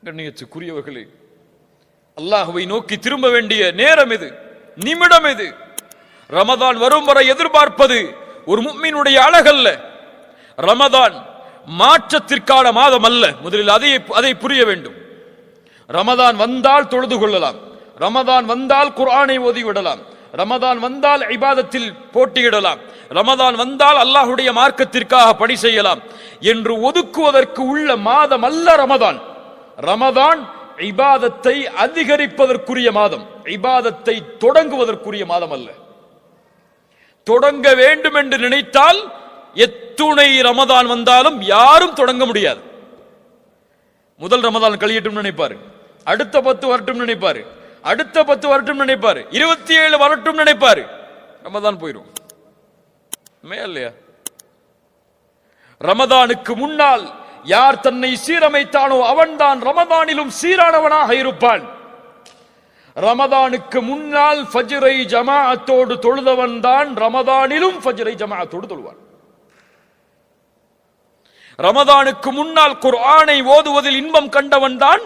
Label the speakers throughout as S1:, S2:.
S1: கண்ணியத்துக்குரியவர்களே, அல்லாஹ்வை நோக்கி திரும்ப வேண்டிய நேரம் இது, நிமிடம் இது. ரமதான் வரும் வரை எதிர்பார்ப்பது ஒரு முஃமினுடைய அழகல்ல. ரமதான் மாற்றத்திற்கான மாதம் அல்ல. முதலில் அதை புரிய வேண்டும். ரமதான் வந்தால் தொழுது கொள்ளலாம், ரமதான் வந்தால் குர்ஆனை ஓதிவிடலாம், ரமதான் வந்தால் இபாதத்தில் போட்டியிடலாம், ரமதான் வந்தால் அல்லாஹ்வுடைய மார்க்கத்திற்காக பணி செய்யலாம் என்று ஒதுக்குவதற்கு உள்ள மாதம் அல்ல ரமதான். ரமதான் இபாதத்தை அதிகரிப்பதற்குரிய மாதம், இபாதத்தை தொடங்குவதற்குரிய மாதம் அல்ல. தொடங்க வேண்டும் என்று நினைத்தால் எத்துணை ரமதான் வந்தாலும் யாரும் தொடங்க முடியாது. முதல் ரமதான் கழியட்டும் நினைப்பாரு, அடுத்த 10 வரட்டும் நினைப்பாரு, அடுத்த 10 வரட்டும் நினைப்பாரு, 27 வரட்டும் நினைப்பாரு, ரமதான் போயிடும் இல்லையா? ரமதானுக்கு முன்னால் யார் தன்னை சீரமைத்தானோ அவன்தான் ரமதானிலும் சீரானவனாக இருப்பான். ரமதானுக்கு முன்னால் ஃபஜ்ரை ஜமாஅத்தோடு தொழுதவன் தான் ரமதானிலும் ஃபஜ்ரை ஜமாஅத்தோடு தொழுவான். ரமதானுக்கு முன்னால் குர்ஆனை ஓதுவதில் இன்பம் கண்டவன் தான்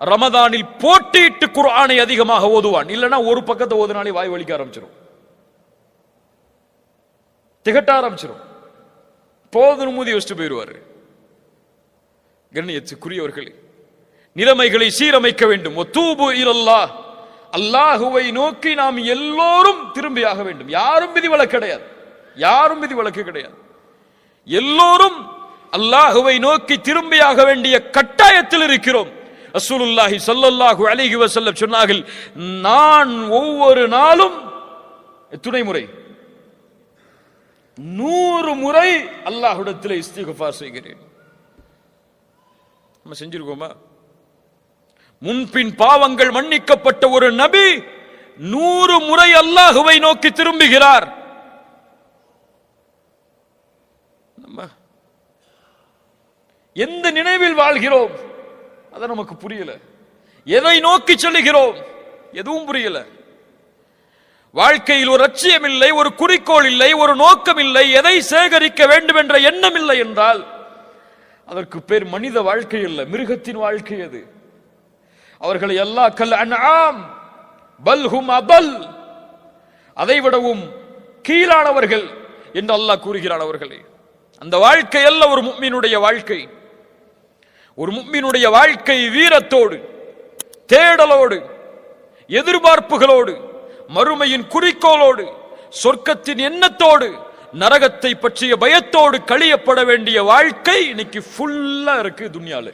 S1: ரமதானில் போட்டியிட்டு குர்ஆனை அதிகமாக ஓதுவான். இல்லைன்னா ஒரு பக்கத்தை ஓதுனாலே வாய் வலிக்க ஆரம்பிச்சிடும், திகட்ட ஆரம்பிச்சிடும், போதும் மூதி வச்சுட்டு போயிடுவாரு. கண்ணியத்துக்குரியவர்களே, நிலைமைகளை சீரமைக்க வேண்டும். வதூபு இலல்லாஹ், அல்லாஹுவை நோக்கி நாம் எல்லோரும் திரும்பியாக வேண்டும். யாரும் விதிவிலக்கு கிடையாது, யாரும் விதிவிலக்கு கிடையாது. எல்லோரும் அல்லாஹுவை நோக்கி திரும்பியாக வேண்டிய கட்டாயத்தில் இருக்கிறோம். ரசூலுல்லாஹி ஸல்லல்லாஹு அலைஹி வஸல்லம் சொன்னார்கள், நான் ஒவ்வொரு நாளும் எத்தனை முறை? 100 முறை அல்லாஹ்விடத்தில் இஸ்திக்ஃபார் செய்கிறேன். நம்ம செஞ்சிருக்கோமா? முன்பின் பாவங்கள் மன்னிக்கப்பட்ட ஒரு நபி 100 முறை அல்லாஹுவை நோக்கி திரும்புகிறார். நம்ம எந்த நினைவில் வாழ்கிறோம் அது நமக்கு புரியல. எதை நோக்கி செல்லுகிறோம் எதுவும் புரியல. வாழ்க்கையில் ஒரு லட்சியம் இல்லை, ஒரு குறிக்கோள் இல்லை, ஒரு நோக்கம் இல்லை, எதை சேகரிக்க வேண்டும் என்ற எண்ணம் இல்லை என்றால் அதற்கு பேர் மனித வாழ்க்கை அல்ல, மிருகத்தின் வாழ்க்கை அது. அவர்களை அல்லாஹ் கல் அன்ஆம் பல் ஹும் அபல், அதைவிடவும் கீழானவர்கள் என்று அல்லாஹ் கூறுகிறான் அவர்களே. அந்த வாழ்க்கை அல்ல ஒரு முஃமினுடைய வாழ்க்கை. ஒரு முஃமினுடைய வாழ்க்கை வீரத்தோடு, தேடலோடு, எதிர்பார்ப்புகளோடு, மறுமையின் குறிக்கோளோடு, சொர்க்கத்தின் எண்ணத்தோடு, நரகத்தை பற்றிய பயத்தோடு கழியப்பட வேண்டிய வாழ்க்கை இன்னைக்கு ஃபுல்லா இருக்கு துன்யால.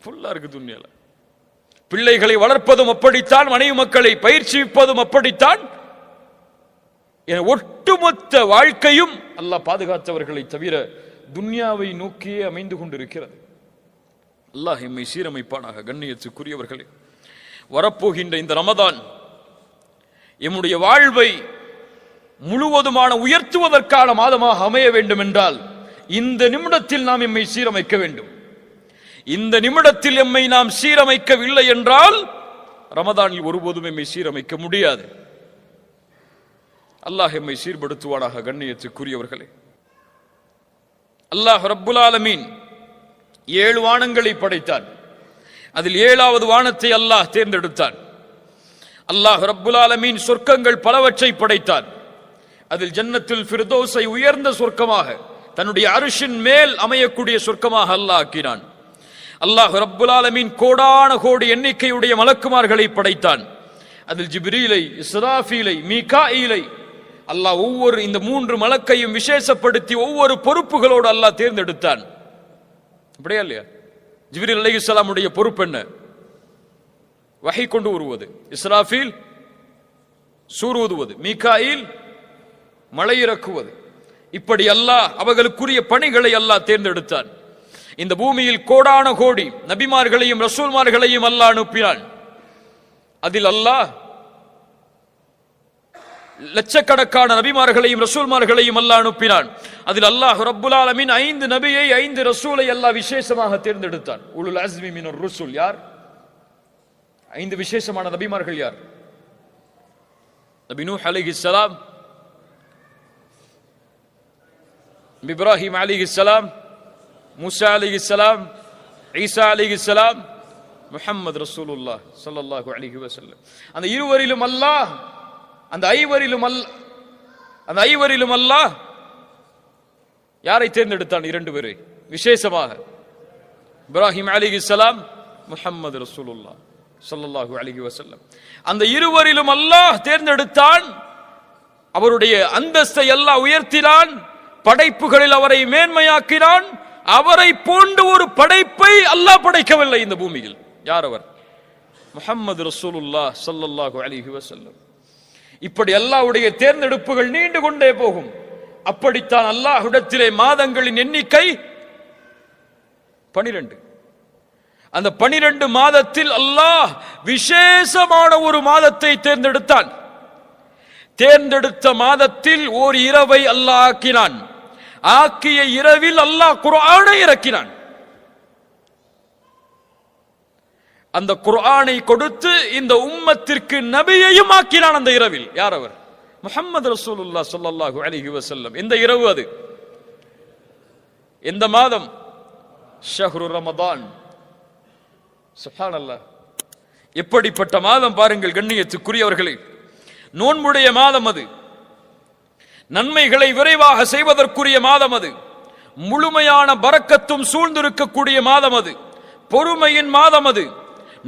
S1: ஃபுல்லா இருக்கு துன்யால. பிள்ளைகளை வளர்ப்பதும் அப்படித்தான், மனைவி மக்களை பயிற்சிப்பதும் அப்படித்தான். ஒட்டுமொத்த வாழ்க்கையும் அல்லாஹ் பாதுகாத்தவர்களை தவிர துன்யாவை நோக்கியே அமைந்து கொண்டிருக்கிறது. அல்லாஹ் எம்மை சீரமைப்பானாக. கண்ணியத்துக்குரியவர்களே, வரப்போகின்ற இந்த ரமதான் எம்முடைய வாழ்வை முழுவதுமான உயர்த்துவதற்கான மாதமாக அமைய வேண்டும் என்றால் இந்த நிமிடத்தில் நாம் எம்மை சீரமைக்க வேண்டும். இந்த நிமிடத்தில் எம்மை நாம் சீரமைக்கவில்லை என்றால் ரமதானில் ஒருபோதும் எம்மை சீரமைக்க முடியாது. அல்லாஹ் எம்மை சீர்படுத்துவானாக. கண்ணியத்துக்குரியவர்களே, அல்லாஹ் ரப்புல் ஆலமீன் 7 வானங்களை படைத்தான். அதில் 7வது வானத்தை அல்லாஹ் தேர்ந்தெடுத்தான். அல்லாஹ் ரப்புல் ஆலமீன் சொர்க்கங்கள் பலவற்றை படைத்தான். அதில் ஜன்னத்துல் ஃபிர்தௌஸை உயர்ந்த சொர்க்கமாக, தன்னுடைய அர்ஷின் மேல் அமையக்கூடிய சொர்க்கமாக அல்லாஹ் ஆக்கினான். அல்லாஹ் ரப்புல் ஆலமீன் கோடான கோடி எண்ணிக்கையுடைய மலக்குமார்களை படைத்தான். அதில் ஜிப்ரீலை, இஸ்ராஃபீலை, மீகாஈலை அல்லாஹ் ஒவ்வொரு இந்த 3 மலக்கையும் விசேஷப்படுத்தி ஒவ்வொரு பொறுப்புகளோடு அல்லாஹ் தேர்ந்தெடுத்தான். அப்படியா இல்லையா? ஜிப்ரீல் அலைஹிஸ்ஸலாமுடைய பொறுப்பு என்ன? வஹி கொண்டு வருவது, இஸ்ராஃபீல் சூர் ஊதுவது, மீகாயில் மழை இறக்குவது. இப்படி அல்லாஹ் அவர்களுக்குரிய பணிகளை அல்லாஹ் தேர்ந்தெடுத்தான். இந்த பூமியில் கோடான கோடி நபிமார்களையும் ரசூல்மார்களையும் அல்லாஹ் அனுப்பினான். அதில் அல்லாஹ் லட்சக்கணக்கான நபிமார்களையும் ரசூல்மார்களையும் அல்லாஹ் அனுப்பினான். அதில் அல்லாஹ் ரப்புல் ஆலமீன் 5 நபியை 5 ரசூலை அல்லாஹ் விசேஷமாக தேர்ந்தெடுத்தான். உலுல் அஸ்மி மினர் ருசுல் யார்? 5 விசேஷமான நபிமார்கள் யார்? நபி நூஹ் அலைஹிஸ்ஸலாம், இப்ராஹிம் அலைஹிஸ்ஸலாம், மூசா அலைஹிஸ்ஸலாம், ஈசா அலைஹிஸ்ஸலாம், முஹம்மது ரசூலுல்லாஹ் ஸல்லல்லாஹு அலைஹி வஸல்லம். அந்த இருவரிலும் அல்லாஹ், அந்த ஐவரிலும் அல்லாஹ் யாரை தேர்ந்தெடுத்தான்? இரண்டு பேரை விசேஷமாக. இப்ராஹிம் அலைஹிஸ்ஸலாம், முஹம்மது ரசூலுல்லாஹ் ஸல்லல்லாஹு அலைஹி வஸல்லம். அந்த இருவரிலும் அல்லாஹ் தேர்ந்தெடுத்தான். அவருடைய அந்தஸ்தை அல்லாஹ் உயர்த்தினான். படைப்புகளில் அவரை மேன்மையாக்கினான். அவரை போன்ற ஒரு படைப்பை அல்லாஹ் படைக்கவில்லை இந்த பூமியில். யார் அவர்? முஹம்மது ரசூலுல்லாஹ் ஸல்லல்லாஹு அலைஹி வஸல்லம். இப்படி அல்லாஹ்வுடைய தேர்ந்தெடுப்புகள் நீண்டு கொண்டே போகும். அப்படித்தான் அல்லாஹ்விடத்திலே மாதங்களின் எண்ணிக்கை 12. அந்த 12 மாதத்தில் அல்லாஹ் விசேஷமான ஒரு மாதத்தை தேர்ந்தெடுத்தான். தேர்ந்தெடுத்த மாதத்தில் ஓர் இரவை அல்லாஹ் ஆக்கினான். ஆக்கிய இரவில் அல்லாஹ் குர்ஆனை இறக்கினான். அந்த குர்ஆனை கொடுத்து இந்த உம்மத்திற்கு நபியையும் ஆக்கினான் அந்த இரவில். யார் அவர்? முஹம்மது ரசூலுல்லாஹ் ஸல்லல்லாஹு அலைஹி வஸல்லம். இந்த இரவு அது. இந்த மாதம் ஷஹ்ரு ரமதான். சுப்ஹானல்லாஹ், எப்படிப்பட்ட மாதம் பாருங்கள் கண்ணியத்துக்குரியவர்களே. நோன்புடைய மாதம் அது. நன்மைகளை விரைவாக செய்வதற்குரிய மாதம் அது. முழுமையான பரக்கத்தும் சூழ்ந்திருக்கக்கூடிய மாதம் அது. பொறுமையின் மாதம் அது.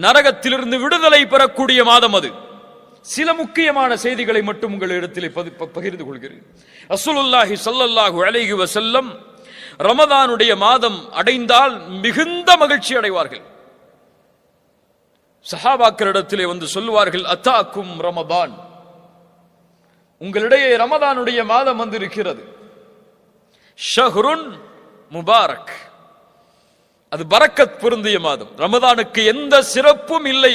S1: நரகத்திலிருந்து விடுதலை பெறக்கூடிய மாதம் அது. சில முக்கியமான செய்திகளை மட்டும் உங்களிடத்தில் பகிர்ந்து கொள்கிறேன். ரசூலுல்லாஹி ஸல்லல்லாஹு அலைஹி வஸல்லம் ரமதானுடைய மாதம் அடைந்தால் மிகுந்த மகிழ்ச்சி அடைவார்கள். சஹாபாக்களிடத்திலே வந்து சொல்லுவார்கள், அத்தாக்கும் ரமதான், உங்களிடையே ரமதானுடைய மாதம் வந்து இருக்கிறது. ஷஹ்ருன் முபாரக், அது பரக்கத் பொருந்திய மாதம். ரமதானுக்கு எந்த சிறப்பும் இல்லை,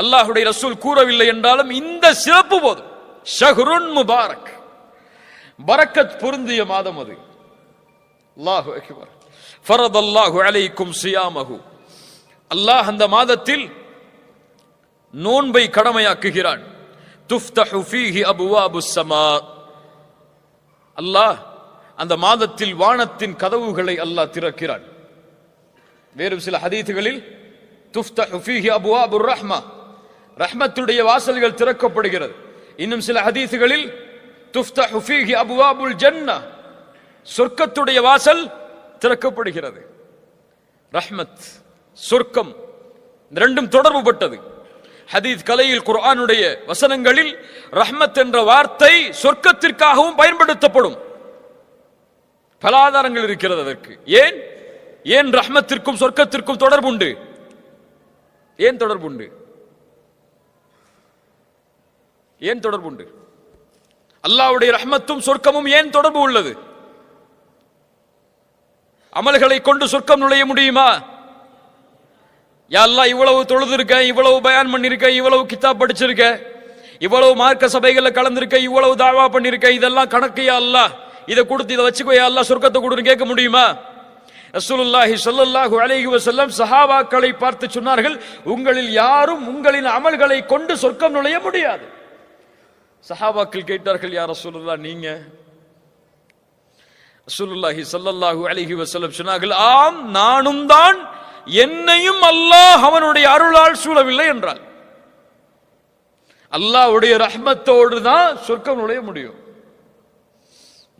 S1: அல்லாஹ்வுடைய ரசூல் கூறவில்லை என்றாலும் இந்த சிறப்பு போதும். ஷஹ்ருன் முபாரக், பரக்கத் பொருந்திய மாதம் அது. அல்லாஹு அக்பர். ஃபரதல்லாஹு அலைக்கும் சியாமஹு, அல்லாஹ் அந்த மாதத்தில் நோன்பை கடமையாக்குகிறான். துஃப்தஹு ஃபீஹி அபுவாபுஸ் ஸமா, அல்லாஹ் அந்த மாதத்தில் வானத்தின் கதவுகளை அல்லாஹ் திறக்கிறான். வேறு சில ஹதீதுகளில் துஃப்தஹு ஃபீஹி அபுவாபுர் ரஹ்மா, ரஹ்மத்துடைய வாசல்கள் திறக்கப்படுகிறது. இன்னும் சில ஹதீதுகளில் துஃப்தஹு ஃபீஹி அபுவாபுல் ஜன்னah, சொர்க்கத்துடைய வாசல் திறக்கப்படுகிறது. ரஹ்மத், சொர்க்கம், இரண்டும் தொடர்புபட்டது. ஹதீஸ் கலையில் குர்ஆனுடைய வசனங்களில் ரஹ்மத் என்ற வார்த்தை சொர்க்கத்திற்காகவும் பயன்படுத்தப்படும். பல ஆதாரங்கள் இருக்கிறது அதற்கு. ஏன் ரஹ்மத்திற்கும் சொர்க்கத்திற்கும் தொடர்புண்டு? ஏன் தொடர்புண்டு? ஏன் தொடர்புண்டு? அல்லாஹ்வுடைய ரஹ்மத்தும் சொர்க்கமும் ஏன் தொடர்பு உள்ளது? அமல்களை கொண்டு சொர்க்கம் நுழைய முடியுமா? யா அல்லாஹ், இவ்வளவு தொழுதிருக்க, இவ்வளவு பயான் பண்ணிருக்க, இவ்வளவு கிதாப் படிச்சிருக்க, இவ்வளவு மார்க்க சபைகள்ல கலந்திருக்க, இவ்வளவு தாவா பண்ணிருக்க, இதெல்லாம் கணக்கு யா அல்லாஹ், இதை கொடுத்து இதை வச்சுக்கோ யா அல்லாஹ், சொர்க்கத்தை கொடுன்னு கேட்க முடியுமா? ரசூலுல்லாஹி ஸல்லல்லாஹு அலைஹி வஸல்லம் சஹாபாக்களை பார்த்து சொன்னார்கள், உங்களில் யாரும் உங்களின் அமல்களை கொண்டு சொர்க்கம் நுழைய முடியாது. சஹாபாக்கள் கேட்டார்கள், யா ரசூலுல்லாஹ் நீங்க? ரசூலுல்லாஹி ஸல்லல்லாஹு அலைஹி வஸல்லம் சொன்னார்கள், ஆம், நானும் தான், என்னையும் அல்லாஹ் அவனுடைய அருளால் சூழவில்லை என்றால். அல்லாஹ்வுடைய ரஹ்மத்தோடு தான் சொர்க்கம் நுழைய முடியும்.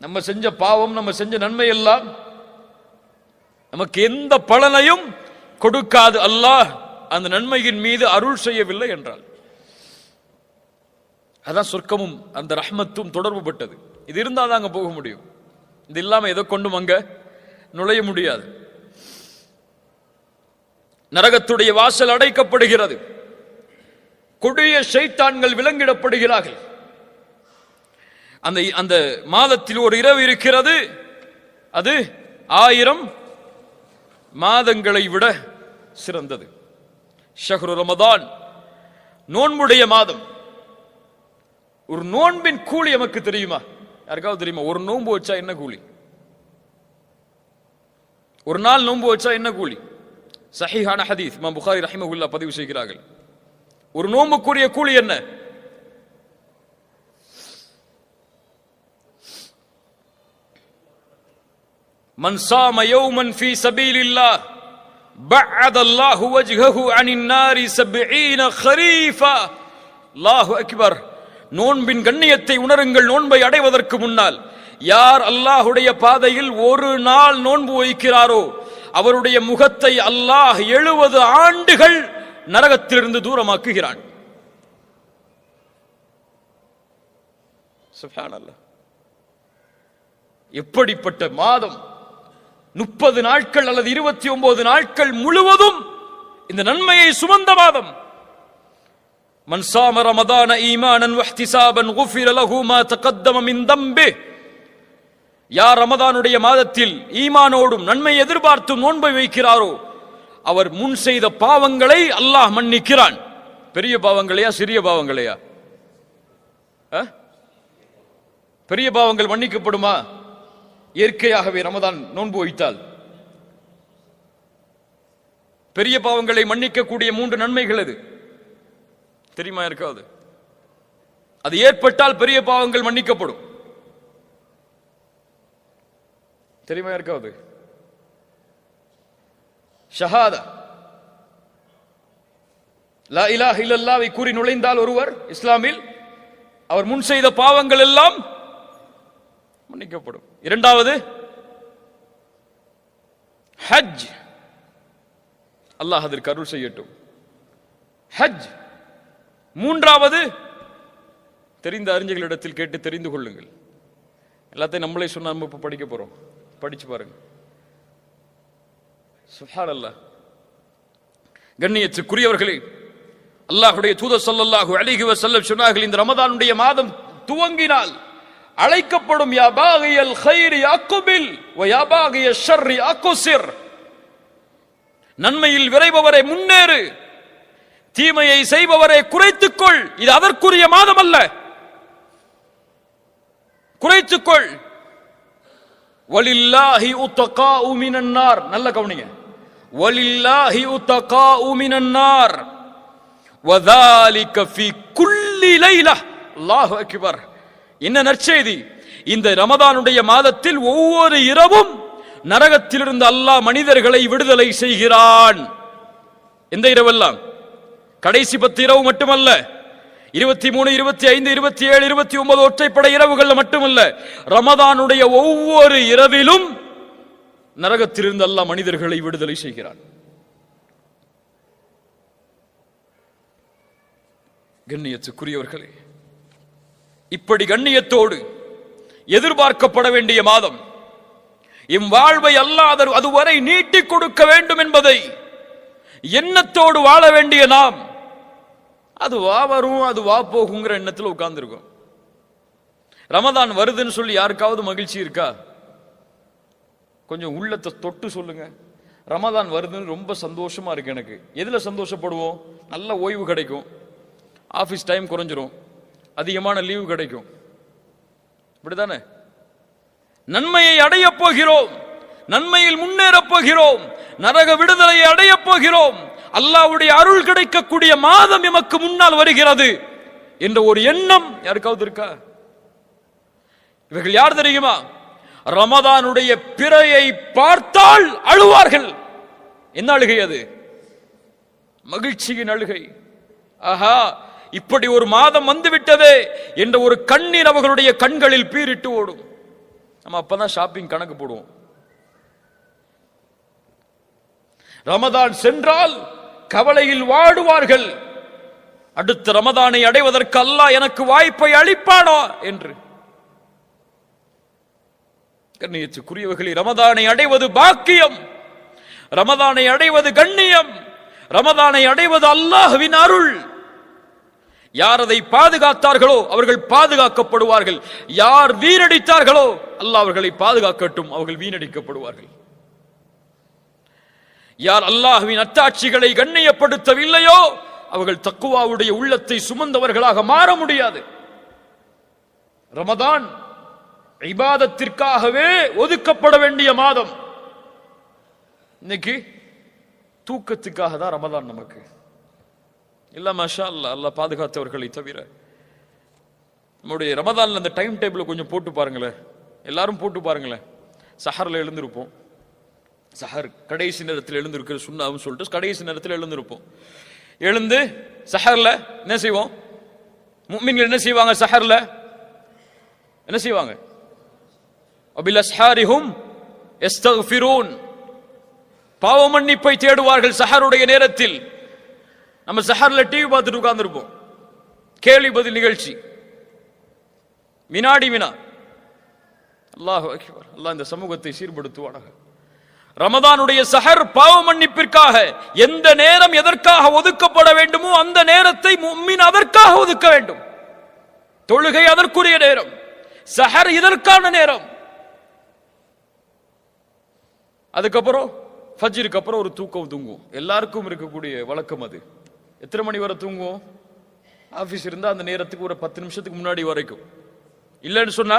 S1: நம்ம செஞ்ச பாவம், நம்ம செஞ்ச நன்மை எல்லாம் நமக்கு எந்த பலனையும் கொடுக்காது, அல்லாஹ் அந்த நன்மையின் மீது அருள் செய்யவில்லை என்றால். அதான் சொர்க்கமும் அந்த ரஹ்மத்தும் தொடர்பு பட்டது. இது இருந்தால் தான் அங்க போக முடியும். இது இல்லாம எதை கொண்டும் அங்க நுழைய முடியாது. நரகத்துடைய வாசல் அடைக்கப்படுகிறது. கொடிய ஷைத்தான்கள் விலங்கிடப்படுகிறார்கள். அந்த மாதத்தில் ஒரு இரவு இருக்கிறது, அது 1000 மாதங்களை விட சிறந்தது. ஷஹ்ரு ரமதான், நோன்புடைய மாதம். ஒரு நோன்பின் கூலி நமக்கு தெரியுமா? யாருக்காவது தெரியுமா? ஒரு நோன்பு வச்சா என்ன கூலி? ஒரு நாள் நோன்பு வச்சா என்ன கூலி? சஹீஹான ஹதீஸ் இமாம் புகாரி ரஹிமஹுல்லாஹ் பதிவு செய்கிறார்கள். ஒரு நோன்புக்குரிய கூலி என்ன? மன் ஸாம யௌமன் ஃபீ ஸபீலில்லாஹ் பஅத அல்லாஹு வஜ்ஹஹு அனின் நாரி 70 கரீஃபா. அல்லாஹு அக்பர். நோன்பின் கண்ணியத்தை உணருங்கள். நோன்பை அடைவதற்கு முன்னால் யார் அல்லாஹுடைய பாதையில் ஒரு நாள் நோன்பு வைக்கிறாரோ அவருடைய முகத்தை அல்லாஹ் 70 ஆண்டுகள் நரகத்திலிருந்து தூரமாக்குகிறான். சுப்ஹானல்லாஹ். எப்படிப்பட்ட மாதம்! 30 நாட்கள் அல்லது 29 நாட்கள் முழுவதும் இந்த நன்மையை சுமந்த மாதம். மன் ஸாம ரமதான ஈமானன் வஹ்திஸாபன் குஃபிர லஹு மா தகத்தம மின் தம்பிஹ். யார் ரமதானுடைய மாதத்தில் ஈமானோடும் நன்மை எதிர்பார்த்தும் நோன்பை வைக்கிறாரோ அவர் முன் செய்த பாவங்களை அல்லாஹ் மன்னிக்கிறான். பெரிய பாவங்களையா சிறிய பாவங்களையா? பெரிய பாவங்கள் மன்னிக்கப்படுமா? இயற்கையாகவே ரமதான் நோன்பு வைத்தால் பெரிய பாவங்களை மன்னிக்கக்கூடிய 3 நன்மைகள் எது தெரியுமா? இருக்காது. அது ஏற்பட்டால் பெரிய பாவங்கள் மன்னிக்கப்படும். தெரியுமா? இருக்காது. ஷஹாதா, லா இலாஹ இல்லல்லாஹ்வை கூறி நுழைந்தால் ஒருவர் இஸ்லாமில் அவர் முன் செய்த பாவங்கள் எல்லாம் மன்னிக்கப்படும். இரண்டாவது ஹஜ். அல்லாஹ் அதற்கு அருள் செய்யட்டும். ஹஜ். மூன்றாவது தெரிந்த அறிஞர்களிடத்தில் கேட்டு தெரிந்து கொள்ளுங்கள். எல்லாத்தையும் நம்மளே சொன்னா நம்ம இப்ப படிக்க போறோம். படிச்சு பாருங்க. சுப்ஹானல்லாஹ். கண்ணியத்துக்குரியவர்களே, அல்லாஹ்வுடைய தூதர் ஸல்லல்லாஹு அலைஹி வஸல்லம் சொன்னார்கள், இந்த ரமதானுடைய மாதம் துவங்கினால் அழைக்கப்படும் யா பாகியல் கைரி அக்பில் வ யா பாகிய ஷர்ரி அக்ஸிர். நன்மையில் விரைபவரை முன்னேறு, தீமையை செய்பவரை குறைத்துக்கொள். இது அதற்குரிய மாதம் அல்ல. குறைத்துக்கொள். வலில்லாஹி உத்தகாஉ மினன் நார். நல்ல கவனிங்க. வலில்லாஹி உத்தகாஉ மினன் நார் வதாலிக ஃபீ குல்லி லைலா. அல்லாஹு அக்பர். என்ன நற்செய்தி! இந்த ரமதானுடைய மாதத்தில் ஒவ்வொரு இரவும் நரகத்திலிருந்து அல்லாஹ் மனிதர்களை விடுதலை செய்கிறான். எந்த இரவெல்லாம்? கடைசி 10 இரவு மட்டுமல்ல, 23, 25, 27, 29 ஒற்றைப்படை இரவுகள் மட்டுமல்ல, ரமதானுடைய ஒவ்வொரு இரவிலும் நரகத்திலிருந்து அல்லாஹ் மனிதர்களை விடுதலை செய்கிறான். கண்ணியத்துக்குரியவர்களே, இப்படி கண்ணியத்தோடு எதிர்பார்க்கப்பட வேண்டிய மாதம், எம் வாழ்வை அல்லாஹ் அதுவரை நீட்டிக் கொடுக்க வேண்டும் என்பதை எண்ணத்தோடு வாழ வேண்டிய நாம், அது வா வரும் அது வா போகுங்கிற எண்ணத்தில் உட்கார்ந்துருக்கோம். ரமதான் வருதுன்னு சொல்லி யாருக்காவது மகிழ்ச்சி இருக்கா? கொஞ்சம் உள்ளத்தை தொட்டு சொல்லுங்க. ரமதான் வருதுன்னு ரொம்ப சந்தோஷமா இருக்கு எனக்கு. எதுல சந்தோஷப்படுவோம்? நல்ல ஓய்வு கிடைக்கும், ஆபீஸ் டைம் குறைஞ்சிரும், அதிகமான லீவு கிடைக்கும். இப்படிதானே? நன்மையை அடைய போகிறோம், நன்மையில் முன்னேற போகிறோம், நரக விடுதலையை அடைய போகிறோம், அல்லாஹ்வுடைய அருள் கிடைக்கக்கூடிய மாதம் எமக்கு முன்னால் வருகிறது என்ற ஒரு எண்ணம் யாருக்காவது இருக்கா? இவர்கள் யார் தெரியுமா? ரமதானுடைய பிறையை பார்த்தால் அழுவார்கள். என்ன அழுகை அது? மகிழ்ச்சியின் அழுகை. ஆஹா, இப்படி ஒரு மாதம் வந்துவிட்டதே என்ற ஒரு கண்ணீர் அவர்களுடைய கண்களில் பீரிட்டு ஓடும். நம்ம அப்பதான் ஷாப்பிங் கணக்கு போடுவோம். ரமதான் சென்றால் கவலையில் வாடுவார்கள். அடுத்த ரமதானை அடைவதற்கு அல்லாஹ் எனக்கு வாய்ப்பை அளிப்பானா என்று. கண்ணியத்துக்குரியவர்களே, ரமதானை அடைவது பாக்கியம், ரமதானை அடைவது கண்ணியம், ரமதானை அடைவது அல்லாஹ்வின் அருள். யார் அதை பாதுகாத்தார்களோ அவர்கள் பாதுகாக்கப்படுவார்கள். யார் வீணடித்தார்களோ அல்லாஹ் அவர்களை பாதுகாக்கட்டும், அவர்கள் வீணடிக்கப்படுவார்கள். யார் அல்லாஹ்வின் அத்தாட்சிகளை கண்ணியப்படுத்தவில்லையோ அவர்கள் தக்குவாவுடைய உள்ளத்தை சுமந்தவர்களாக மாற முடியாது. ரமதான் இபாதத்திற்காகவே ஒதுக்கப்பட வேண்டிய மாதம். இன்னைக்கு தூக்கத்துக்காக தான் ரமதான் நமக்கு இல்ல. மாஷா அல்லாஹ், அல்லாஹ் பாதுகாத்தவர்களை தவிர. நம்முடைய ரமதான்ல அந்த டைம் டேபிள் கொஞ்சம் போட்டு பாருங்களேன், எல்லாரும் போட்டு பாருங்களேன். சஹர்ல எழுந்திருப்போம். சஹர் கடைசி நேரத்தில் எழுந்திருக்கிற சுண்ணாவும் சொல்லிட்டு கடைசி நேரத்தில் எழுந்திருப்போம். எழுந்து சஹர்ல என்ன செய்வோம்? முஃமின்கள் என்ன செய்வாங்க? சஹர்ல என்ன செய்வாங்க? அபில் அஸ்ஹாரிஹும் யஸ்தக்ஃபிரூன், பாவ மன்னிப்பை தேடுவார்கள் சஹருடைய நேரத்தில். நம்ம சஹர்ல டிவி பார்த்துட்டு உட்கார்ந்துருப்போம். கேள்வி பதில் நிகழ்ச்சி, வினாடி வினா. அல்லாஹு அக்பர். அல்லாஹ் இந்த சமூகத்தை சீர்படுத்துவானாக. ரமதானுடைய சஹர் பாவ மன்னிப்பிற்காக எந்த நேரம் எதற்காக ஒதுக்கப்பட வேண்டுமோ அந்த நேரத்தை முஃமின் அதற்காக ஒதுக்க வேண்டும். தொழுகை அதற்குரிய நேரம், சஹர் இதற்கான நேரம். அதுக்கப்புறம் ஃபஜ்ருக்கு அப்புறம் ஒரு தூக்கம் தூங்குவோம். எல்லாருக்கும் இருக்கக்கூடிய வழக்கம் அது. எத்தனை மணி வரை தூங்குவோம்? ஆபீஸ் இருந்தா அந்த நேரத்துக்கு ஒரு 10 நிமிஷத்துக்கு முன்னாடி வரைக்கும். இல்லைன்னு சொன்னா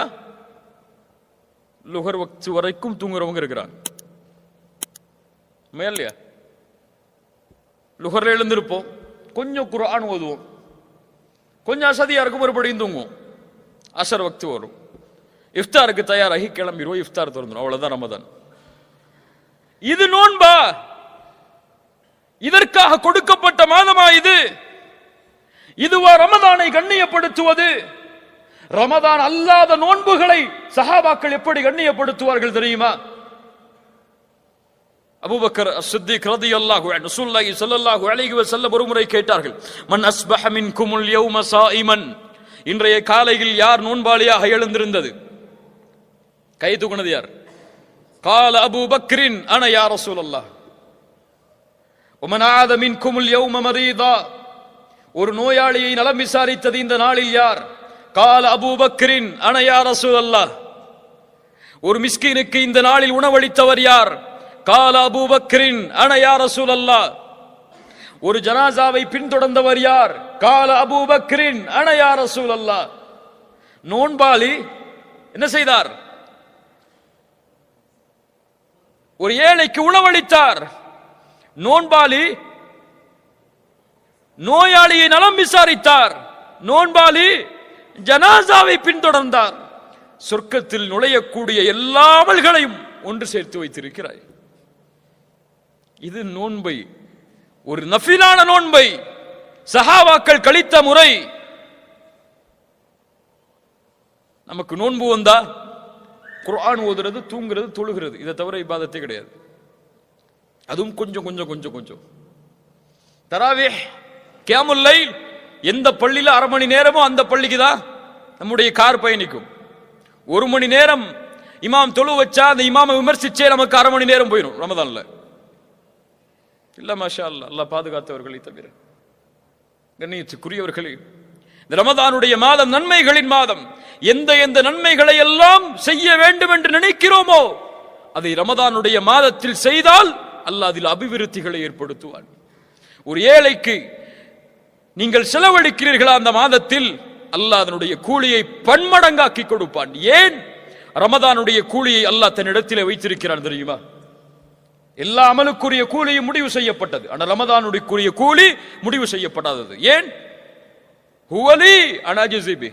S1: லுஹர் வக்த் வரைக்கும் தூங்குறவங்க இருக்கிறாங்க. இல்லையா? லுஹர்ல எழுந்திருப்போம், கொஞ்சம் குர்ஆன் ஓதுவோம், கொஞ்சம் அசதியா இருக்கும், மறுபடியும் தூங்குவோம். அசர் வக்த் வரும், இஃப்தாருக்கு தயாராகி கிளம்பிடுவோம், இஃப்தார் திறந்துடும். அவ்வளவுதான் ரமதான். இது நோன்பா? இதற்காக கொடுக்கப்பட்ட மாதமா இது? இதுவா ரமதானை கண்ணியப்படுத்துவது? ரமதான் அல்லாத நோன்புகளை சஹாபாக்கள் எப்படி கண்ணியப்படுத்துவார்கள் தெரியுமா? அபூபக்கர் அஸ்-சித்தீக் ரலியல்லாஹு அன்ஹு ரசூலுல்லாஹி ஸல்லல்லாஹு அலைஹி வஸல்லம் ஒருமுறை கேட்டார்கள், மன் அஸ்பஹ மின்குமுல் யௌம ஸாயிமன், இன்றைய காலையில் யார் நோன்பாளியாக எழுந்திருந்தது? கை தூக்குனது யார்? قال أبو بكر أنا يا رسول الله. ومن عاد منكم اليوم مريضا, ஒரு நோயாளியை நலம் விசாரித்தது இந்த நாளில் யார்? قال أبو بكر أنا يا رسول الله. ஒரு மிஸ்கீனுக்கு இந்த நாளில் உணவளித்தவர் யார்? قال أبو بكر أنا يا رسول الله. ஒரு ஜனாசாவை பின்தொடர்ந்தவர் யார்? قال أبو بكر أنا يا رسول الله. நோன்பாளி என்ன செய்தார்? ஒரு ஏழைக்கு உணவளித்தார். நோன்பாளி நோயாளியை நலம் விசாரித்தார். நோன்பாளி ஜனாசாவை பின்தொடர்ந்தார். சொர்க்கத்தில் நுழையக்கூடிய எல்லா அமல்களையும் ஒன்று சேர்த்து வைத்திருக்கிறாய். இது நோன்பை, ஒரு நஃபிலான நோன்பை சஹாபாக்கள் கழித்த முறை. நமக்கு நோன்பு வந்தா குர்ஆன் ஓதுறது, தூங்குறது, தொழுகிறது, இதை தவிர இபாதத்தே கிடையாது. அதுவும் கொஞ்சம் கொஞ்சம் கொஞ்சம் கொஞ்சம். தராவீஹ், கியாமுல் லைல், எந்த பள்ளியில அரை மணி நேரமோ அந்த பள்ளிக்கு தான் நம்முடைய கார் பயணிக்கும். 1 மணி நேரம் இமாம் தொழு வச்சா அந்த இமாமை விமர்சிச்சே நமக்கு அரை மணி நேரம் போயிடும் ரமதான்ல. இல்ல மாஷா அல்லாஹ், அல்லாஹ் பாதுகாத்தவர்களை தவிர. கண்ணியத்துக்குரியவர்களே, இந்த ரமதானுடைய மாதம் நன்மைகளின் மாதம். எந்த எந்த நன்மைகளை எல்லாம் செய்ய வேண்டும் என்று நினைக்கிறோமோ அதை ரமதானுடைய மாதத்தில் செய்தால் அல்லாஹ் அதில் அபிவிருத்திகளை ஏற்படுத்துவான். ஒரு ஏழைக்கு நீங்கள் செலவழிக்கிறீர்களா அந்த மாதத்தில், அல்லாஹ் அதனுடைய கூலியை பன்மடங்காக்கி கொடுப்பான். ஏன்? ரமதானுடைய கூலியை அல்லாஹ் தன்னிடத்திலே வைத்திருக்கிறான் தெரியுமா? எல்லா அமலுக்குரிய கூலியும் முடிவு செய்யப்பட்டது, ஆனால் ரமதானுடைய கூலி முடிவு செய்யப்படாதது. ஏன்? ஹுவலி அனாஜிபி,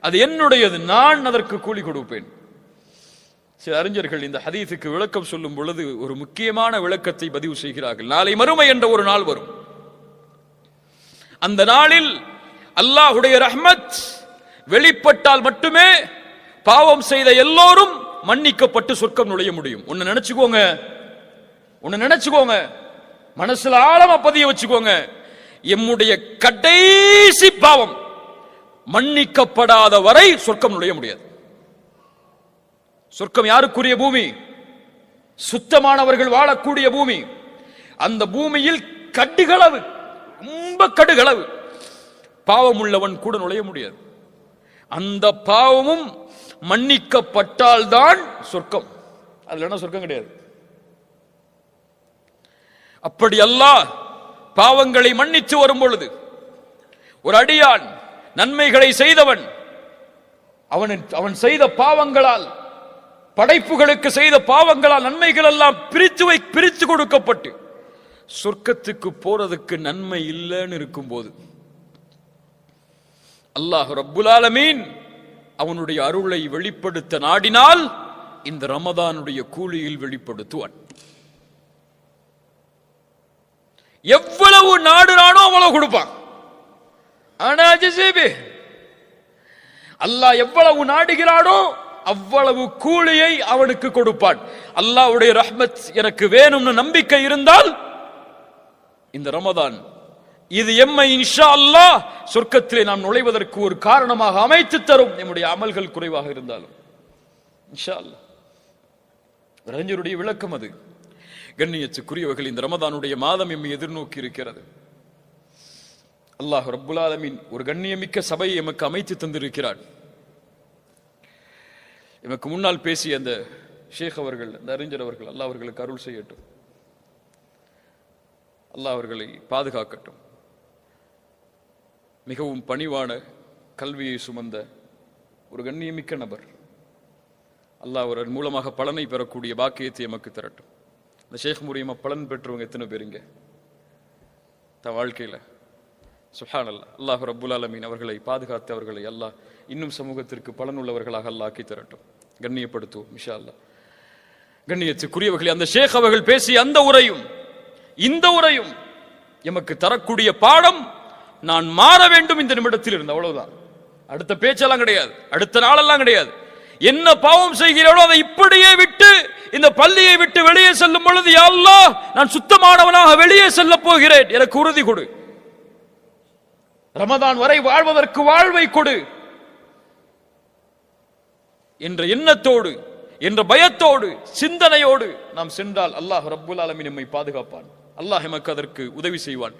S1: அது என்னுடையது, நான் அதற்கு கூலி கொடுப்பேன். சில அறிஞர்கள் இந்த ஹதீஸுக்கு விளக்கம் சொல்லும் பொழுது ஒரு முக்கியமான விளக்கத்தை பதிவு செய்கிறார்கள். நாளை மறுமை என்ற ஒரு நாள் வரும். அந்த நாளில் அல்லாஹ்வுடைய ரஹ்மத் வெளிப்பட்டால் மட்டுமே பாவம் செய்த எல்லோரும் மன்னிக்கப்பட்டு சொர்க்கம் நுழைய முடியும். ஒன்னு நினைச்சுக்கோங்க, மனசுல ஆழமா பதிய வச்சுக்கோங்க. எம்முடைய கடைசி பாவம் மன்னிக்கப்படாத வரை சொர்க்கம் நுழைய முடியாது. சொர்க்கம் யாருக்குரிய பூமி? சுத்தமானவர்கள் வாழக்கூடிய பூமி. அந்த பூமியில் கடுகளவு, ரொம்ப கடுகளவு பாவம் உள்ளவன் கூட நுழைய முடியாது. அந்த பாவமும் மன்னிக்கப்பட்டால்தான் சொர்க்கம், அதுல என்ன சொர்க்கம் கிடையாது. அப்படி அல்லாஹ் பாவங்களை மன்னித்து வரும் பொழுது ஒரு அடியான் நன்மைகளை செய்தவன், அவன் செய்த பாவங்களால், படைப்புகளுக்கு செய்த பாவங்களால் நன்மைகள் எல்லாம் பிரித்து கொடுக்கப்பட்டு சொர்க்கத்துக்கு போறதுக்கு நன்மை இல்லைன்னு இருக்கும் போது அல்லாஹ் ரப்புல் ஆலமீன் அவனுடைய அருளை வெளிப்படுத்த நாடினால் இந்த ரமதானுடைய கூலியில் வெளிப்படுத்துவான். எவ்வளவு நாடுறானோ அவ்வளவு கொடுப்பான். ஆனா அல்லாஹ் எவ்வளவு நாடுகிறானோ அவ்வளவு கூலியை அவனுக்கு கொடுப்பான். அல்லாஹ்வுடைய ரஹ்மத் எனக்கு வேணும்னு நம்பிக்கை இருந்தால் இந்த ரமதான் இது எம்மை இன்ஷா அல்லாஹ் சொர்க்கத்திலே நாம் நுழைவதற்கு ஒரு காரணமாக அமைத்து தரும். நம்முடைய அமல்கள் குறைவாக இருந்தாலும் இன்ஷா அல்லாஹ். அறிஞருடைய விளக்கம் அது. கண்ணியத்துக்குரியவர்கள், இந்த ரமதானுடைய மாதம் எம்மை எதிர்நோக்கி இருக்கிறது. அல்லாஹ் ரப்புல் ஆலமீன் ஒரு கண்ணியமிக்க சபையை எமக்கு அமைத்து தந்திருக்கிறார். எமக்கு முன்னால் பேசிய அந்த ஷேக் அவர்கள், அந்த அறிஞர் அவர்கள், அல்லாஹ் அவர்களுக்கு அருள் செய்யட்டும், அல்லாஹ் அவர்களை பாதுகாக்கட்டும். மிகவும் பணிவான கல்வியை சுமந்த ஒரு கண்ணியமிக்க நபர். அல்லாஹ் அவர் மூலமாக பலனை பெறக்கூடிய பாக்கியத்தை எமக்கு தரட்டும். இந்த ஷேக் மூலியமா பலன் பெற்றவங்க எத்தனை பேருங்க தன் வாழ்க்கையில? சுப்ஹானல்லாஹ். அல்லாஹ் ரப்புல் ஆலமீன் அவர்களை பாதுகாத்து அவர்களை அல்லாஹ் இன்னும் சமூகத்திற்கு பலனுள்ளவர்களாக அல்லாஹ் ஆக்கி தரட்டும். கண்ணியப்படுத்துவோம் இன்ஷா அல்லாஹ். கண்ணியத்துக்குரியவர்களே, அந்த ஷேக் அவர்கள் பேசிய அந்த உரையும் இந்த உரையும் எமக்கு தரக்கூடிய பாடம், நான் மாற வேண்டும் இந்த நிமிடத்தில் இருந்து, அவ்வளவுதான். அடுத்த பேச்செல்லாம் கிடையாது, அடுத்த நாளெல்லாம் கிடையாது. என்ன பாவம் செய்கிறோம் அதை இப்படியே விட்டு இந்த பள்ளியை விட்டு வெளியே செல்லும் பொழுது, யா அல்லாஹ் நான் சுத்தமானவனாக வெளியே செல்ல போகிறேன், எனக்கு உறுதி கொடு. ரமதான் வரை வாழ்வதற்கு வாழ்வை கொடு என்ற எண்ணத்தோடு, என்ற பயத்தோடு, சிந்தனையோடு நாம் சென்றால் அல்லாஹ் ரப்புல் ஆலமீன் நம்மை பாதுகாப்பான். அல்லாஹ் எமக்கு அதற்கு உதவி செய்வான்.